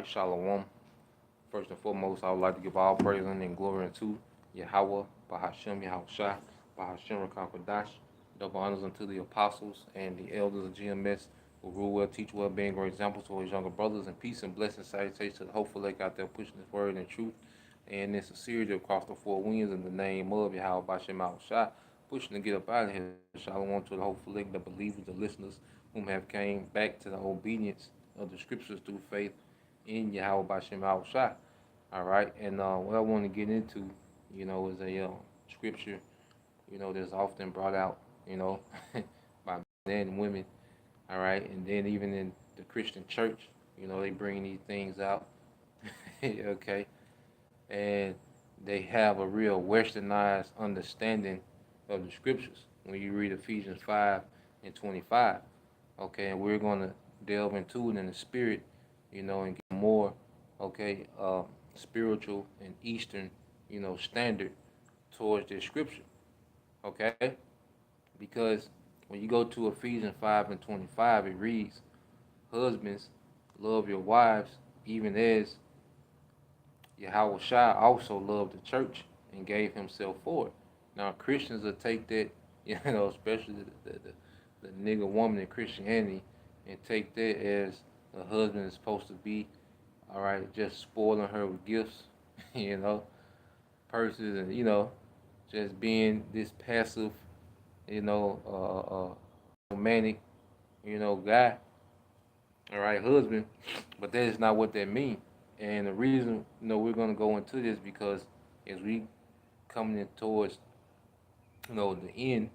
Shalom. First and foremost, I would like to give all praise and glory unto Yahweh, Bahashem, Yahawashi, Bahashem, Rakakadash. Double honors unto the apostles and the elders of GMS who rule well, teach well, being great examples to his younger brothers, and peace and blessings, salutations to the hopeful lake out there pushing his word and truth and in sincerity across the four winds in the name of Yahweh, Bahashem, Yahawashi, pushing to get up out of here. Shalom to the hopeful lake, the believers, the listeners whom have came back to the obedience of the scriptures through faith in Yahweh Bashem Shai. All right, and what I want to get into, is a scripture, that's often brought out, by men and women. All right, and then even in the Christian church, they bring these things out. Okay, and they have a real westernized understanding of the scriptures when you read Ephesians 5:25. Okay, and we're going to delve into it in the spirit, and get more, okay, spiritual and Eastern, standard towards this scripture, okay? Because when you go to Ephesians 5:25, it reads, husbands, love your wives, even as Yahawashai also loved the church and gave himself for it. Now, Christians will take that, especially the nigga woman in Christianity, and take that as a husband is supposed to be, all right, just spoiling her with gifts, purses, and just being this passive, romantic, guy, all right, husband. But that is not what that means. And the reason, we're gonna go into this because as we coming in towards, the end,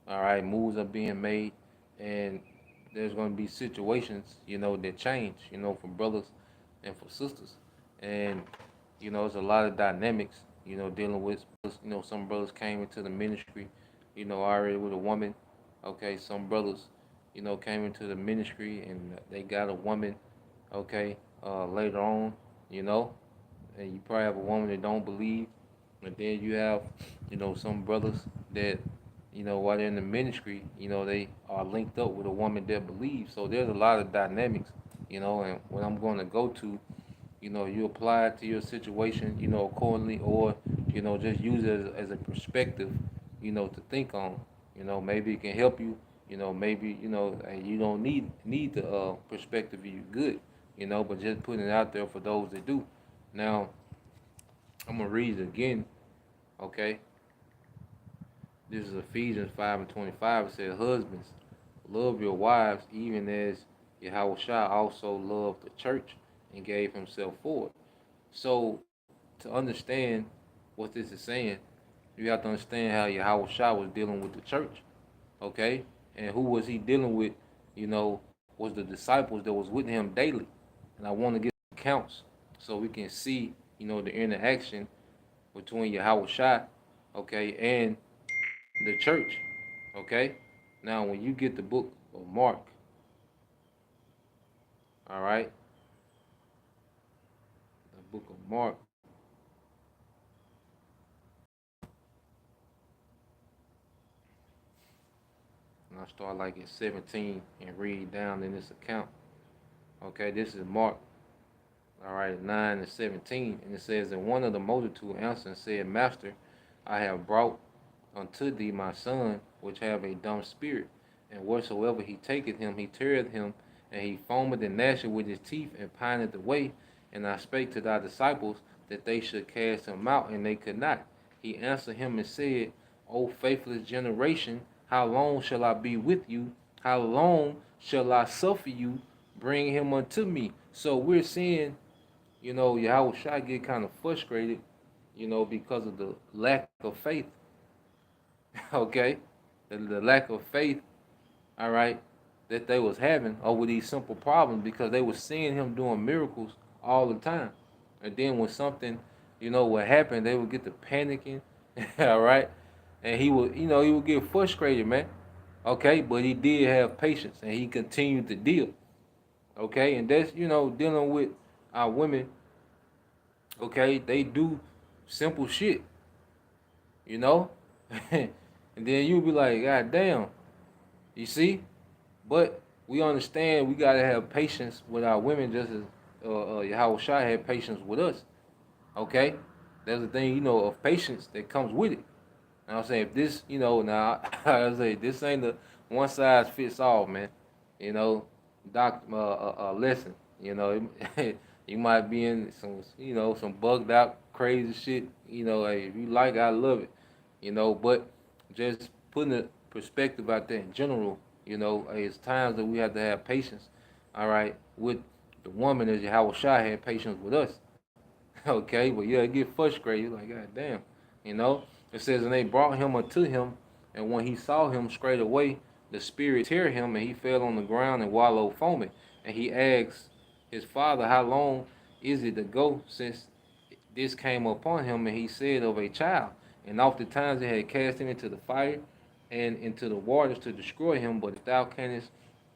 all right, moves are being made, and there's going to be situations, that change, for brothers and for sisters. And, there's a lot of dynamics, dealing with, some brothers came into the ministry, already with a woman. Okay, some brothers, came into the ministry and they got a woman, okay, later on, you know, and you probably have a woman that don't believe. And then you have, some brothers that, while they're in the ministry, they are linked up with a woman that believes. So there's a lot of dynamics, and what I'm going to go to, you apply it to your situation, accordingly, or, just use it as a perspective, to think on. Maybe it can help you, maybe, and you don't need the perspective if you're good, but just putting it out there for those that do. Now, I'm going to read it again, okay? This is Ephesians 5:25. It says, husbands, love your wives even as Yahawashi also loved the church and gave himself for it. So, to understand what this is saying, you have to understand how Yahawashi was dealing with the church, okay? And who was he dealing with, was the disciples that was with him daily. And I want to get accounts so we can see, the interaction between Yahawashi, okay, and the church, okay? Now, when you get the book of Mark, all right, the book of Mark, and I start like at 17 and read down in this account, okay? This is Mark, all right, 9 and 17, and it says, and one of the multitude answered and said, Master, I have brought unto thee my son, which have a dumb spirit, and whatsoever he taketh him, he teareth him, and he foameth and gnasheth with his teeth, and pineth away. And I spake to thy disciples that they should cast him out, and they could not. He answered him and said, O faithless generation, how long shall I be with you? How long shall I suffer you? Bring him unto me. So we're seeing, Yahweh get kind of frustrated, because of the lack of faith. Okay, the lack of faith, all right, that they was having over these simple problems because they was seeing him doing miracles all the time. And then when something, would happen, they would get to panicking, all right, and he would get frustrated, man. Okay, but he did have patience and he continued to deal. Okay, and that's, dealing with our women, okay, they do simple shit, you know? And then you'll be like, God damn, you see? But we understand we gotta have patience with our women just Yahawashi had patience with us. Okay, there's a thing of patience that comes with it. And I'm saying if this, now I say this ain't the one size fits all, man. You know, lesson. You might be in some, some bugged out crazy shit. Hey, if you like it, I love it. But just putting a perspective out there in general. Hey, it's times that we have to have patience. All right, with the woman as Yahweh Shai had patience with us. Okay, but yeah, it get frustrated. Like, God damn, you know. It says, and they brought him unto him, and when he saw him straight away, the spirit tear him, and he fell on the ground and wallowed foaming. And he asked his father, how long is it ago since this came upon him? And he said, of a child. And oftentimes they had cast him into the fire and into the waters to destroy him. But if thou canst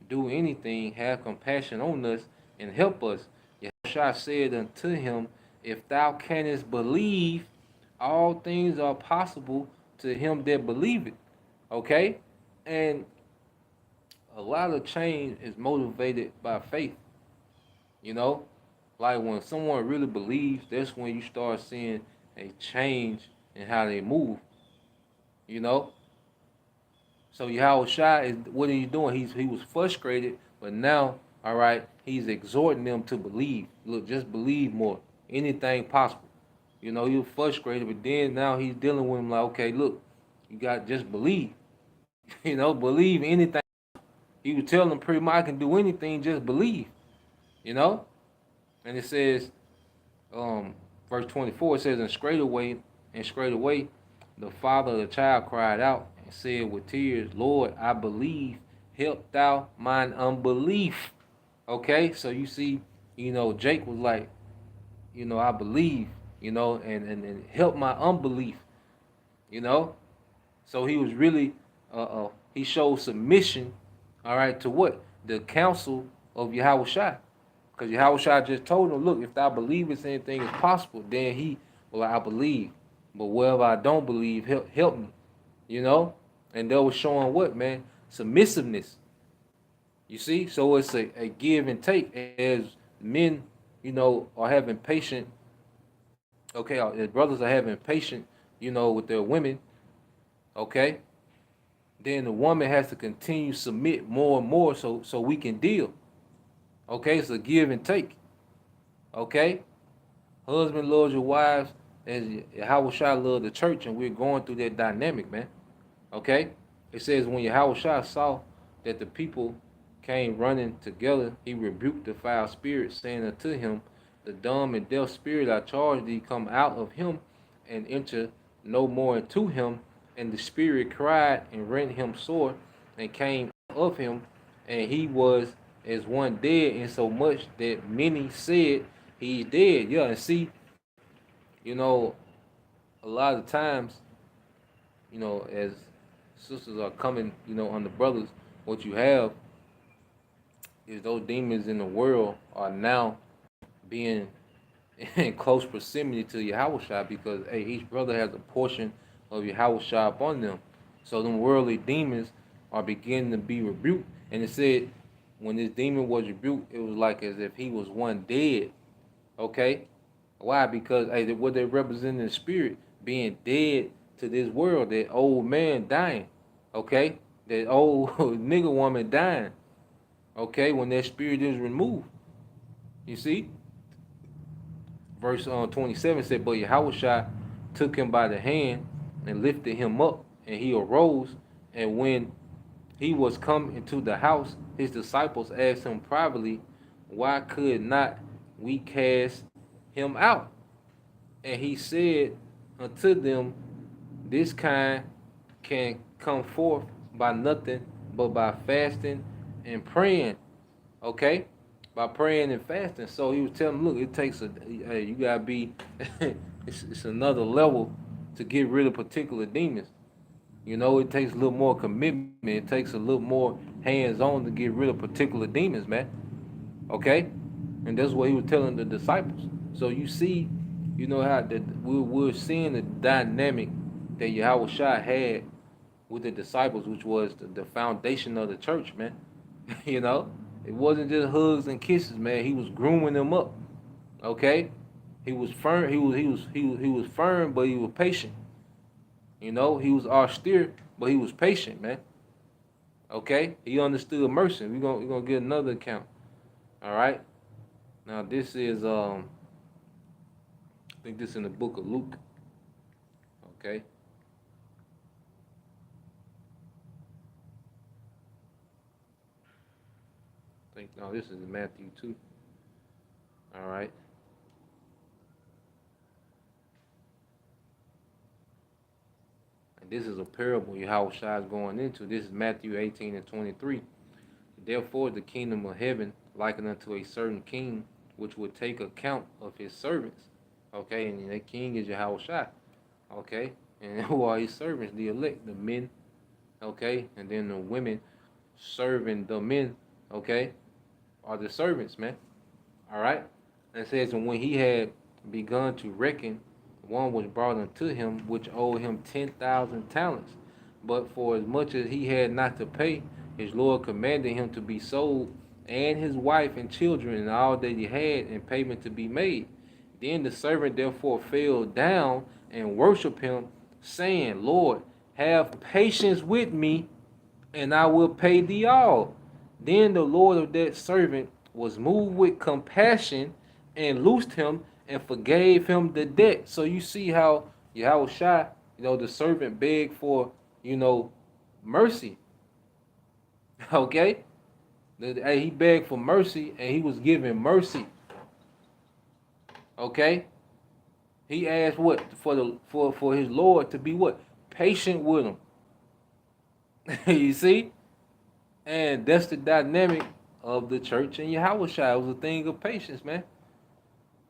do anything, have compassion on us and help us. Yahushua said unto him, if thou canst believe, all things are possible to him that believeth. Okay? And a lot of change is motivated by faith. You know? Like when someone really believes, that's when you start seeing a change in how they move. You know? So Yahweh Shai is what are you doing? He was frustrated, but now, all right, he's exhorting them to believe. Look, just believe more. Anything possible. He was frustrated, but then now he's dealing with him like, okay, look, you got just believe. Believe anything. He was telling them pretty much I can do anything, just believe. You know? And it says, verse 24, it says, and straight away, the father of the child cried out and said with tears, Lord, I believe, help thou mine unbelief. Okay, so you see, Jake was like, I believe, and help my unbelief, you know. So he was really, he showed submission, all right, to what? The counsel of Yahweh Shai. Because Yahweh Shai just told him, look, if thou believest anything is possible, then I believe. But wherever I don't believe, help me, And that was showing what, man? Submissiveness. You see? So it's a give and take as men, are having patience. Okay, as brothers are having patience, with their women. Okay? Then the woman has to continue to submit more and more so we can deal. Okay, it's a give and take. Okay? Husband loves your wives as Yahweh Shai love the church, and we're going through that dynamic, man. Okay? It says when Yahweh Shai saw that the people came running together, he rebuked the foul spirit, saying unto him, the dumb and deaf spirit I charge thee, come out of him and enter no more into him. And the spirit cried and rent him sore and came of him, and he was as one dead, insomuch that many said he's dead. Yeah, and see, a lot of times, as sisters are coming, on the brothers, what you have is those demons in the world are now being in close proximity to Yahushua because hey, each brother has a portion of Yahushua upon them. So them worldly demons are beginning to be rebuked. And it said when this demon was rebuked, it was like as if he was one dead. Okay? Why? Because hey, what they represent in the spirit, being dead to this world, that old man dying. Okay? That old nigga woman dying. Okay, when that spirit is removed. You see? Verse 27 said, but Yahushua took him by the hand and lifted him up, and he arose. And when he was come into the house, his disciples asked him privately, why could not we cast him out? And he said unto them, this kind can come forth by nothing but by fasting and praying. Okay? By praying and fasting. So he was telling them, look, it takes you gotta be it's another level to get rid of particular demons. It takes a little more commitment. It takes a little more hands-on to get rid of particular demons, man. Okay? And that's what he was telling the disciples. So you see, how that we're seeing the dynamic that Yahweh Shai had with the disciples, which was the foundation of the church, man. you know, It wasn't just hugs and kisses, man. He was grooming them up. Okay, he was firm. He was firm, but he was patient. He was austere, but he was patient, man. Okay, he understood mercy. We gonna get another account. All right. Now this is I think this is in the book of Luke. Okay. I think no, this is in Matthew 2. All right. And this is a parable Yahawashi is going into. This is Matthew 18 and 23. Therefore, the kingdom of heaven likened unto a certain king, which would take account of his servants. Okay, and that king is Yahawashi. Okay, and who are his servants? The elect, the men. Okay, and then the women serving the men. Okay, are the servants, man. All right, and it says, and when he had begun to reckon, one was brought unto him which owed him 10,000 talents. But for as much as he had not to pay, his Lord commanded him to be sold, and his wife and children, and all that he had, and payment to be made. Then the servant therefore fell down and worshiped him, saying, Lord, have patience with me, and I will pay thee all. Then the Lord of that servant was moved with compassion and loosed him and forgave him the debt. So you see how Yahawashi, the servant begged for, mercy. Okay? He begged for mercy and he was given mercy. Okay? He asked what? For his Lord to be what? Patient with him. You see? And that's the dynamic of the church and Yahawashi. It was a thing of patience, man.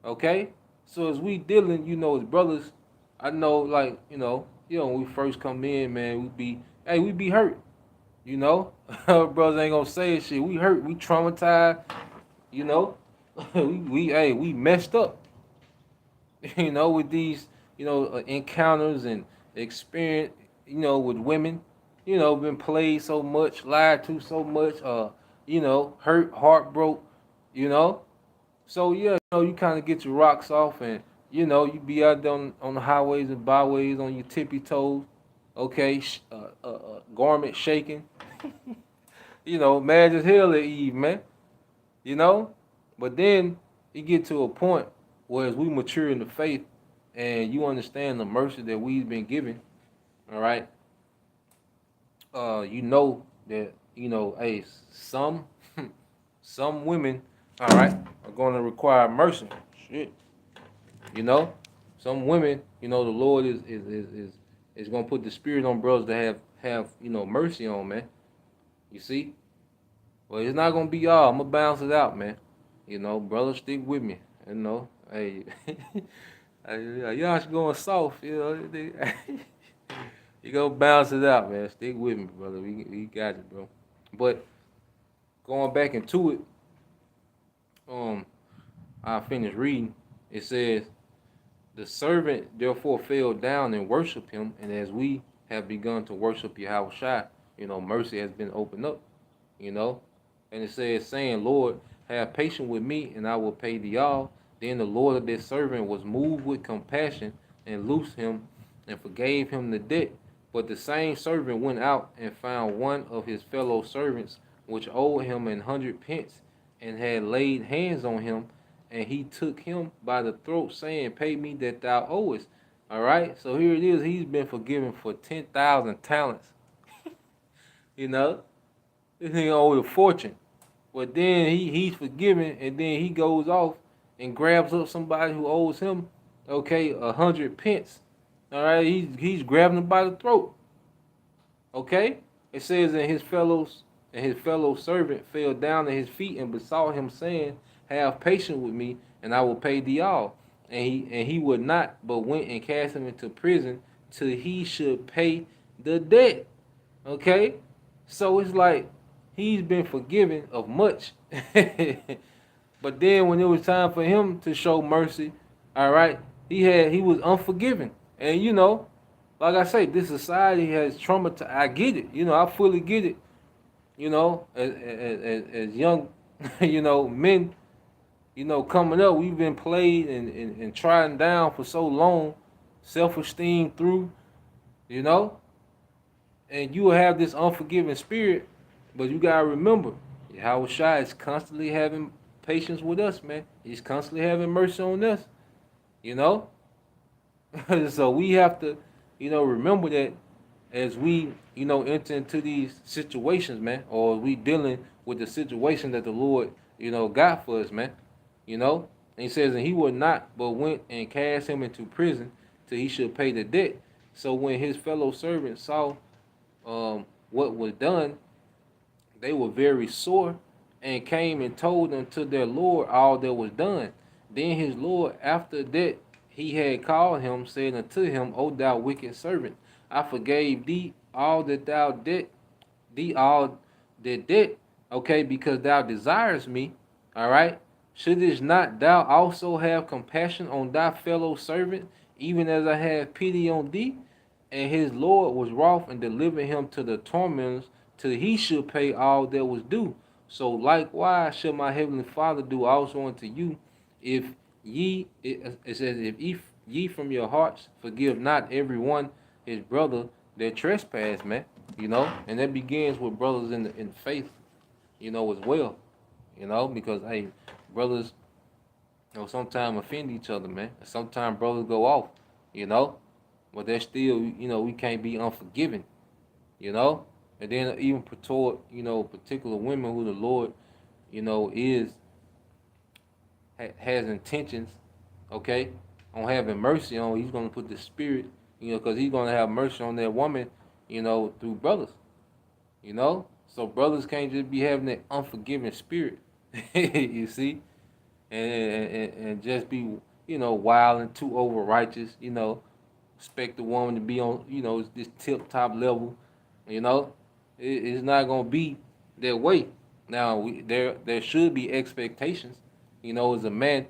Okay? So as we dealing, as brothers, I know, like, when we first come in, man, we be hurt. Brothers ain't gonna say shit. We hurt, we traumatized, we messed up, with these, encounters and experience, with women, been played so much, lied to so much, hurt, heartbroken, So yeah, you kind of get your rocks off, and you be out there on the highways and byways on your tippy toes, okay, garment shaking, mad as hell at Eve, man, But then you get to a point where as we mature in the faith, and you understand the mercy that we've been given, all right. You know that hey, some women, all right, are going to require mercy. Shit, some women, the Lord is going to put the spirit on brothers to have mercy on, man. You see, well, it's not going to be all. I'm gonna bounce it out, man. Brothers, stick with me. Hey, y'all going soft, You gonna bounce it out, man. Stick with me, brother. We got it, bro. But going back into it, I finished reading. It says, the servant therefore fell down and worshiped him, and as we have begun to worship Yahawashi, mercy has been opened up, And it says, saying, Lord, have patience with me, and I will pay thee all. Then the Lord of that servant was moved with compassion and loosed him and forgave him the debt. But the same servant went out and found one of his fellow servants, which owed him 100 pence, and had laid hands on him, and he took him by the throat, saying, pay me that thou owest. All right, so here it is. He's been forgiven for 10,000 talents. This nigga owed a fortune. But then he's forgiven, and then he goes off and grabs up somebody who owes him, 100 pence. All right, he's grabbing him by the throat. Okay, it says, and his fellow servant fell down at his feet and besought him, saying, have patience with me, and I will pay thee all. And he would not, but went and cast him into prison till he should pay the debt. Okay, so it's like he's been forgiven of much. But then when it was time for him to show mercy, all right, he was unforgiven. And like I say, this society has traumatized. I get it. I fully get it. As young Men, coming up, we've been played and trodden down for so long, self-esteem through, you know, and you will have this unforgiving spirit, but you gotta remember, Yahawashi is constantly having patience with us, man. He's constantly having mercy on us, you know. So we have to, remember that as we, enter into these situations, man, or we dealing with the situation that the Lord, got for us, man. You know, and he says, and he would not, but went and cast him into prison till he should pay the debt. So when his fellow servants saw what was done, they were very sore and came and told unto their Lord all that was done. Then his Lord, after that he had called him, said unto him, O thou wicked servant, I forgave thee all that thou did, thee all that did, okay, because thou desirest me, all right? Shouldest not thou also have compassion on thy fellow servant, even as I have pity on thee? And his Lord was wroth and delivered him to the tormentors till he should pay all that was due. So likewise shall my heavenly Father do also unto you, if it says, if ye from your hearts forgive not every one his brother their trespass, man. And that begins with brothers in faith, as well. Because hey, brothers, sometimes offend each other, man. Sometimes brothers go off, you know, but they're still, we can't be unforgiving, you know. And then even toward, particular women who the Lord, is has intentions, okay, on having mercy on. He's gonna put the spirit, because he's gonna have mercy on that woman, through brothers, So brothers can't just be having that unforgiving spirit, you see, and just be, wild and too over righteous, expect the woman to be on, this tip top level, you know. It's not gonna be that way. Now there should be expectations, as a man,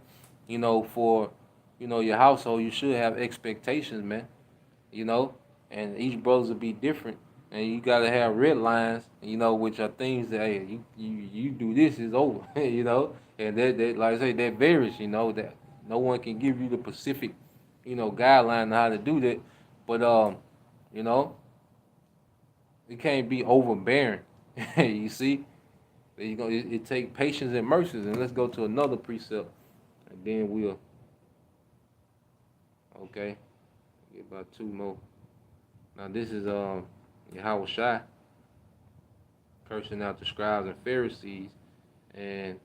for, your household. You should have expectations, man. You know, and each brothers will be different, and you gotta have red lines, which are things that, hey, you do this is over, and that like I say, that varies, that no one can give you the specific, guideline on how to do that, but you know, it can't be overbearing. You see, it take patience and mercy, and let's go to another precept, and then we'll, okay, get about two more. Now this is Yahawashi cursing out the scribes and Pharisees, and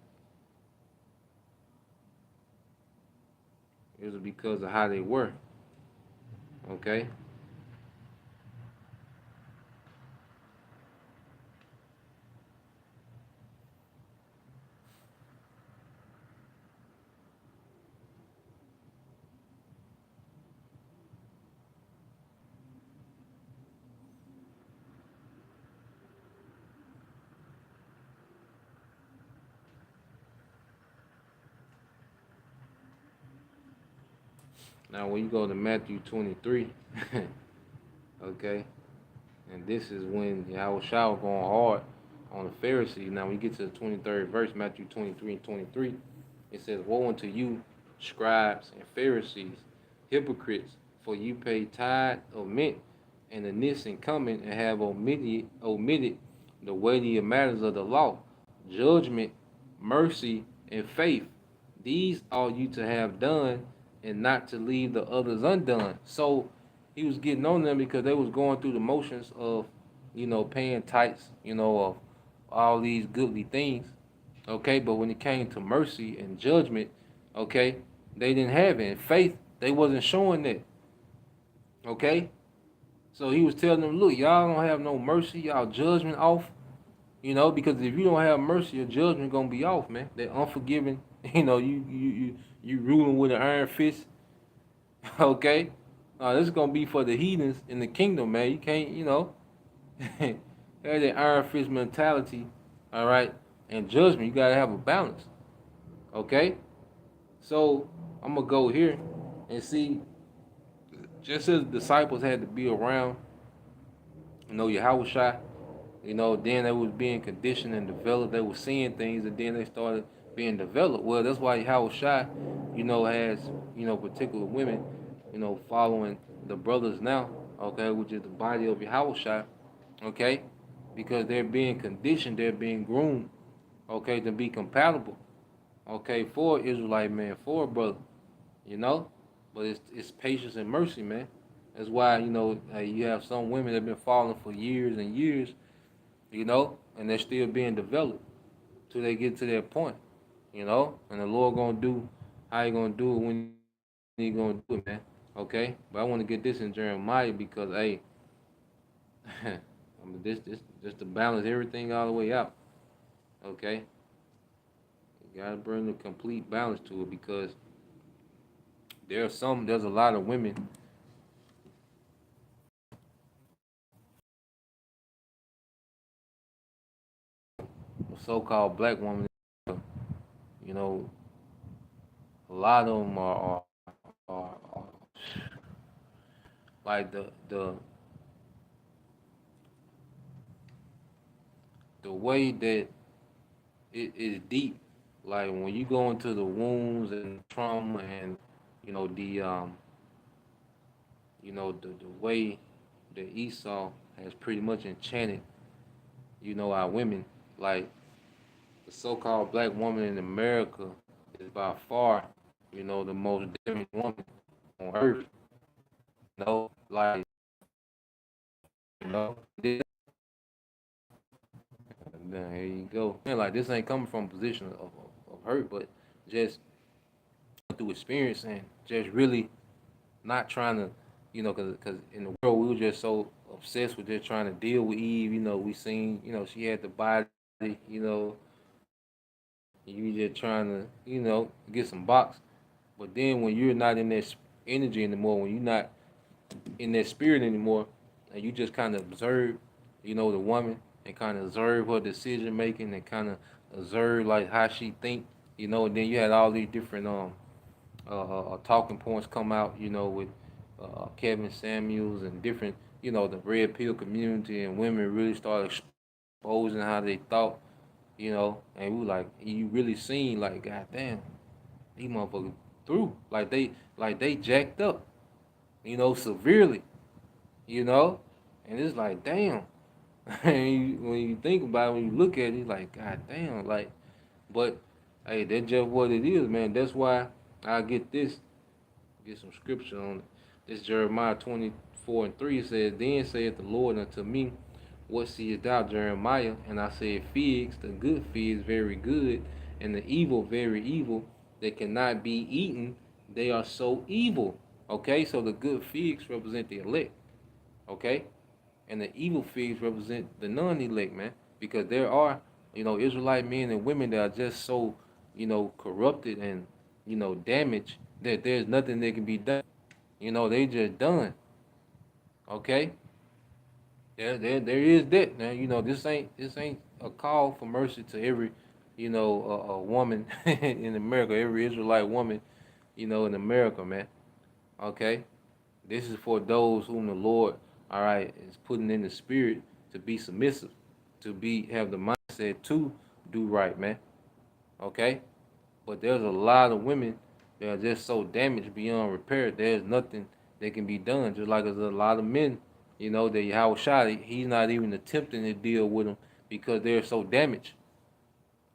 it was because of how they were. Okay. Now when you go to Matthew 23, okay, and this is when Yahweh was going hard on the Pharisees. Now, when you get to the 23rd verse, Matthew 23 and 23, it says, Woe unto you, scribes and Pharisees, hypocrites, for you pay tithe of mint and anise and cumin, and have omitted the weightier matters of the law, judgment, mercy, and faith. These ought you to have done, and not to leave the others undone. So he was getting on them because they was going through the motions of, paying tithes, of all these goodly things. Okay, but when it came to mercy and judgment, okay, they didn't have it. And faith, they wasn't showing that. Okay? So he was telling them, look, y'all don't have no mercy, y'all judgment off, because if you don't have mercy, your judgment gonna be off, man. That unforgiving, you ruling with an iron fist. Okay? This is gonna be for the heathens in the kingdom, man. You can't, have that iron fist mentality, all right, and judgment. You gotta have a balance. Okay? So I'm gonna go here and see, just as the disciples had to be around, Yahushua, Then they was being conditioned and developed. They were seeing things, and then they started being developed. Well, that's why YAHAWASHI, has particular women, following the brothers now, okay, which is the body of YAHAWASHI, okay, because they're being conditioned, they're being groomed, okay, to be compatible, okay, for Israelite man, for a brother, you know. But it's patience and mercy, man. That's why you have some women that have been following for years and years, and they're still being developed till they get to that point, And the Lord gonna do how He gonna do it when He gonna do it, man. Okay, but I want to get this in Jeremiah because I mean this to balance everything all the way out. Okay, you gotta bring the complete balance to it because there's a lot of women, so-called black women, you know, a lot of them are like the way that it is deep. Like when you go into the wounds and trauma and the the way that Esau has pretty much enchanted our women. Like the so-called black woman in America is by far the most damaged woman on earth. Like you know. Then here you go. And like this ain't coming from a position of hurt, but just through experience and just really not trying to, cause in the world we were just so obsessed with just trying to deal with Eve. We seen, she had the body, you just trying to, get some box. But then when you're not in that energy anymore, when you're not in that spirit anymore, and you just kind of observe, the woman and kind of observe her decision making and kind of observe like how she think, and then you had all these different talking points come out, with Kevin Samuels and different, the red pill community and women really started exposing how they thought, and we like you really seen like goddamn these motherfuckers through like they jacked up, severely, you know, and it's like damn. And when you think about it, when you look at it, it's like god damn, like, but hey, that's just what it is, man. That's why I get some scripture on it. This Jeremiah 24:3 says, Then saith the Lord unto me, What seest thou, Jeremiah? And I said, Figs, the good figs, very good, and the evil, very evil, that cannot be eaten. They are so evil. Okay, so the good figs represent the elect. Okay, and the evil figs represent the non-elect, man. Because there are, Israelite men and women that are just so, corrupted and, damaged that there's nothing that can be done. They just done. Okay, there is that. Now, this ain't a call for mercy to every, a woman in America, every Israelite woman, in America, man. Okay, this is for those whom the Lord, all right, is putting in the spirit to be submissive, to have the mindset to do right, man. Okay, but there's a lot of women that are just so damaged beyond repair. There's nothing that can be done. Just like there's a lot of men, that Howard shot, he's not even attempting to deal with them because they're so damaged.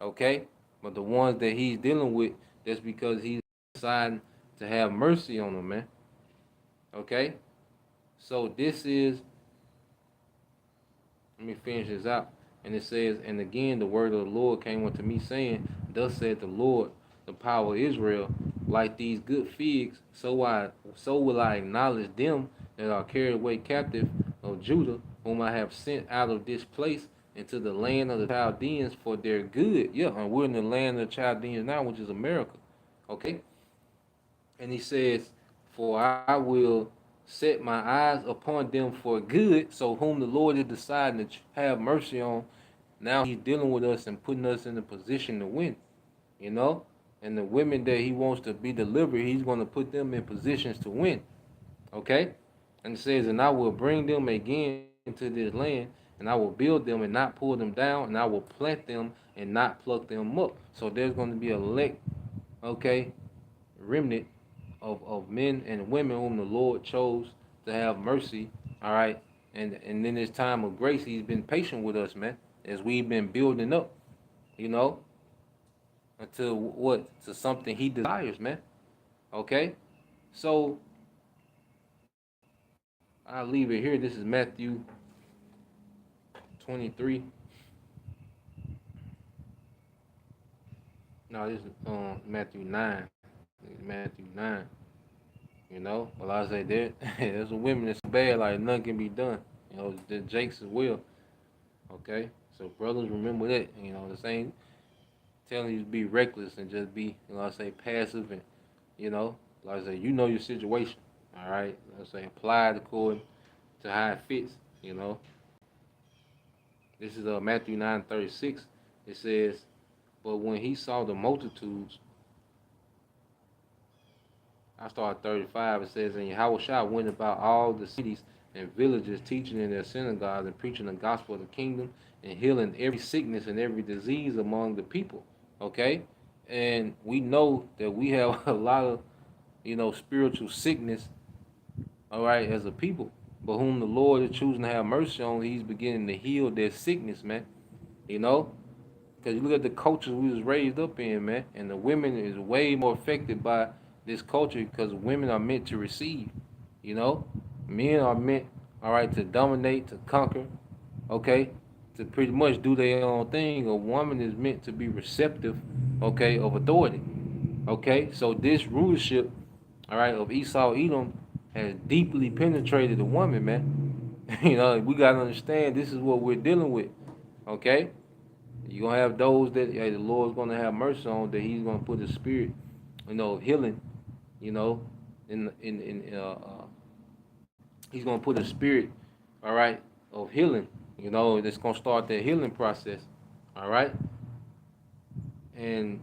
Okay, but the ones that he's dealing with, that's because he's deciding to have mercy on them, man. Okay, so this is, let me finish this out. And it says, And again the word of the Lord came unto me, saying, Thus said the Lord, the power of Israel, like these good figs, so will I acknowledge them that are carried away captive of Judah, whom I have sent out of this place into the land of the Chaldeans for their good. Yeah, and we're in the land of the Chaldeans now, which is America. Okay? And he says, For I will set my eyes upon them for good. So whom the Lord is deciding to have mercy on, now he's dealing with us and putting us in a position to win, you know? And the women that he wants to be delivered, he's going to put them in positions to win, okay? And it says, And I will bring them again to this land, and I will build them and not pull them down, and I will plant them and not pluck them up. So there's going to be a elect, okay, remnant of men and women whom the Lord chose to have mercy. All right. And in this time of grace, he's been patient with us, man, as we've been building up, you know, until what? To something he desires, man. Okay? So I'll leave it here. This is Matthew 23. No, this is Matthew 9. Matthew 9. You know, but like I say that there's a women that's bad, like nothing can be done. You know, the Jakes as well. Okay? So brothers remember that. You know, the same telling you to be reckless and just be, you know, I say passive and, you know, like I say, you know your situation. All right. Let's say apply it according to how it fits, you know. This is Matthew 9:36. It says, but when he saw the multitudes, I start at 35. It says, and Yahawashi went about all the cities and villages, teaching in their synagogues and preaching the gospel of the kingdom and healing every sickness and every disease among the people. Okay? And we know that we have a lot of, you know, spiritual sickness, all right, as a people. But whom the Lord is choosing to have mercy on, he's beginning to heal their sickness, man. You know? Because you look at the culture we was raised up in, man, and the women is way more affected by this culture because women are meant to receive, you know? Men are meant, all right, to dominate, to conquer, okay? To pretty much do their own thing. A woman is meant to be receptive, okay, of authority, okay? So this rulership, all right, of Esau Edom has deeply penetrated the woman, man. You know, we got to understand this is what we're dealing with, okay? You're gonna have those that hey, the Lord's gonna have mercy on, that He's gonna put a spirit, you know, of healing, you know, He's gonna put a spirit, all right, of healing, you know, that's gonna start that healing process, all right. And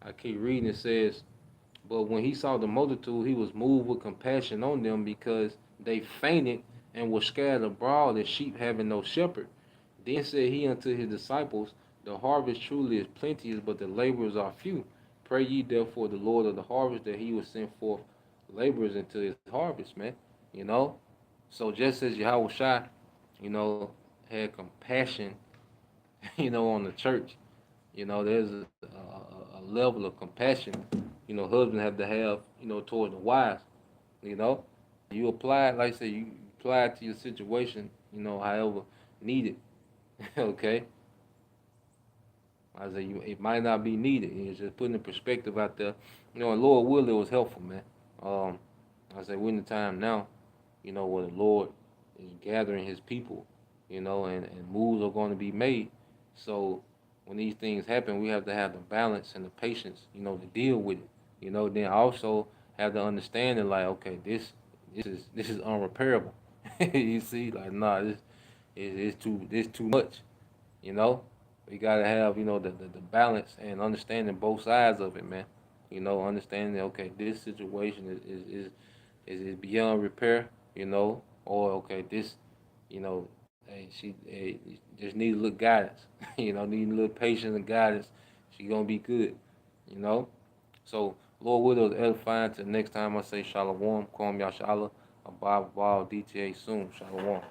I keep reading. It says, but when he saw the multitude, he was moved with compassion on them because they fainted and were scattered abroad as sheep having no shepherd. Then said he unto his disciples, the harvest truly is plenteous, but the laborers are few. Pray ye therefore the Lord of the harvest that he would send forth laborers into his harvest, man. You know? So just as Yahweh you know, had compassion, you know, on the church, you know, there's a level of compassion, you know, husbands have to have, you know, toward the wives, you know. You apply it, like I say, you apply it to your situation, you know, however needed, okay. I say it might not be needed. It's just putting the perspective out there. You know, and Lord will, it was helpful, man. I say we're in the time now, you know, where the Lord is gathering his people, you know, and moves are going to be made. So when these things happen, we have to have the balance and the patience, you know, to deal with it. You know, then also have the understanding like, okay, this is unrepairable. You see, like nah, this is too much, you know. We gotta have, you know, the balance and understanding both sides of it, man. You know, understanding okay, this situation is beyond repair, you know, or okay, this, you know, hey, she just need a little guidance, you know, need a little patience and guidance. She gonna be good, you know. So Lord Widow is edifying. Till next time I say Shalom, Kwam Yashala, Abba Ball, DTA soon, Shalom.